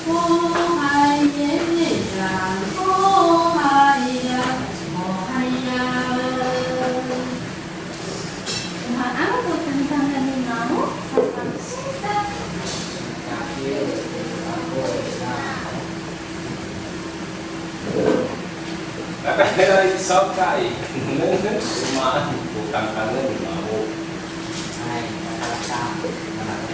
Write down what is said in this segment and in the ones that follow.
火海耶呀，火海呀，火海呀。Tuhan aku tentang namamu, tentang cinta. Kata isok kai, rumah bukan kangen mau. Hai, kata OK，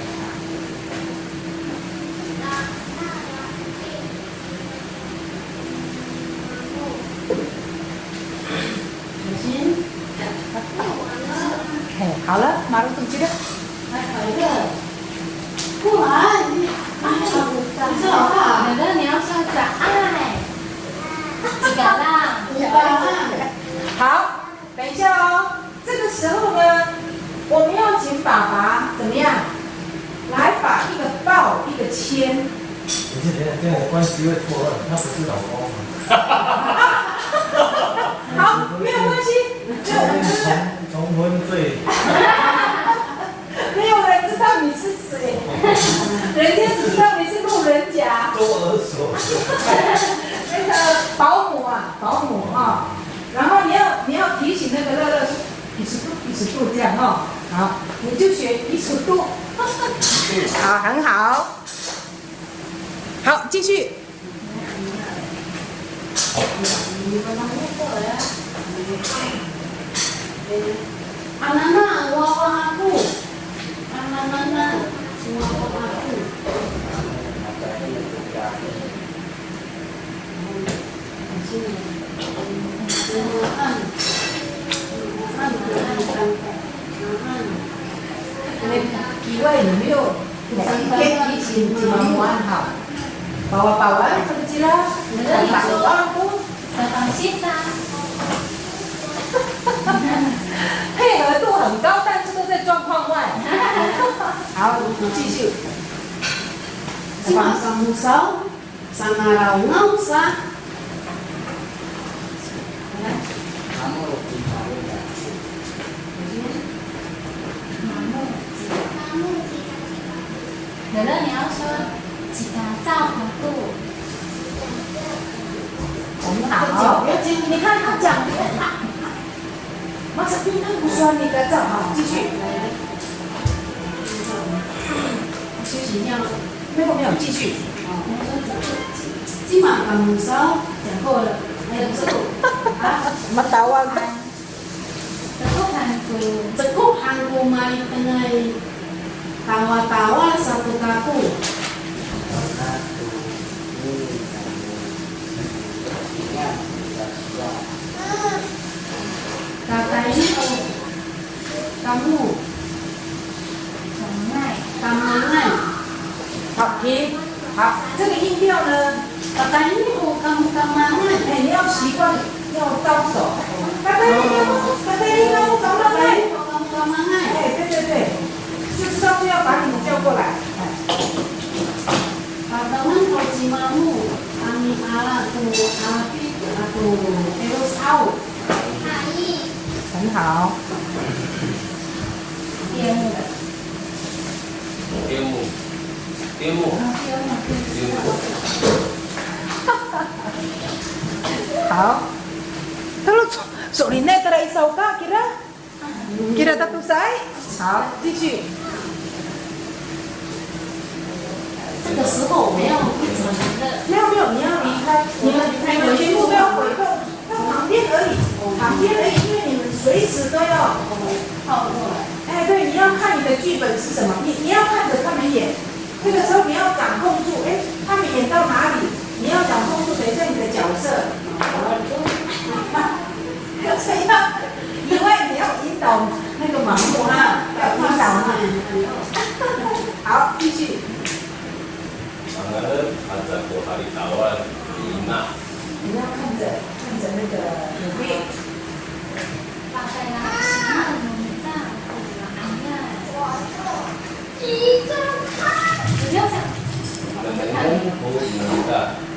好了，马上动机了。来考一个，不然你是老大，奶奶你要说早爱，几个啦？5个啦。好，等一下哦。这个时候呢，我们要请爸爸怎么样？来把一个抱，一个牵。这样的关系会错乱，他不是老公吗？好，没有关系，就我们就是重婚罪。没有人知道你是谁，人家只知道你是路人甲。多耳所。那个保姆啊，保姆哈、然后你要提醒那个乐乐110度这样哈、好，你就学110度。好，很好。好，继续。Anak-anak wawa aku, anak-anak wawa aku.几位有没有提醒怎么玩好？bawa kerja lah, aku Tentang cinta. 配合度很高，但是都在状况外。好，继续。Cuma samusau, sangarau ngausa. Kamu奶奶你要说几个照顾度。很好，要记，你看他讲，马上听他不说你的照好，继续。休息一下吗？没有，继续。今晚samusau讲过了，还有这个啊。Matawa ka. Tekuk hangku mari kenai tawa-tawa satu kaku. Kata ini kamu kamangai. 好，停。好，这个音调呢， Kata ini kamu kamangai. 哎，你要习惯要招手。kata ini kamu kamangai. Kamu kamangai. 哎，对，就知道就要把你们叫过来。Padangan kojimamu, ani ala tu api atau terus out. 很好。ilmu. 好。Kalau soalnya kira isauka kira tak usai. 好，继续。这个时候我们要一直没有，你要离开，你们全部都要回到旁边而已，因为你们随时都要靠过来。哎，对，你要看你的剧本是什么，你要看着他们演，这个时候你要掌控住，哎，他们演到哪里，你要掌控住，等一下你的角色，这样，因为你要引导那个盲目哈，要引导嘛。好，继续。ada hari tawar 5. 你要看着那个努力。不要讲。 Menunggu 9.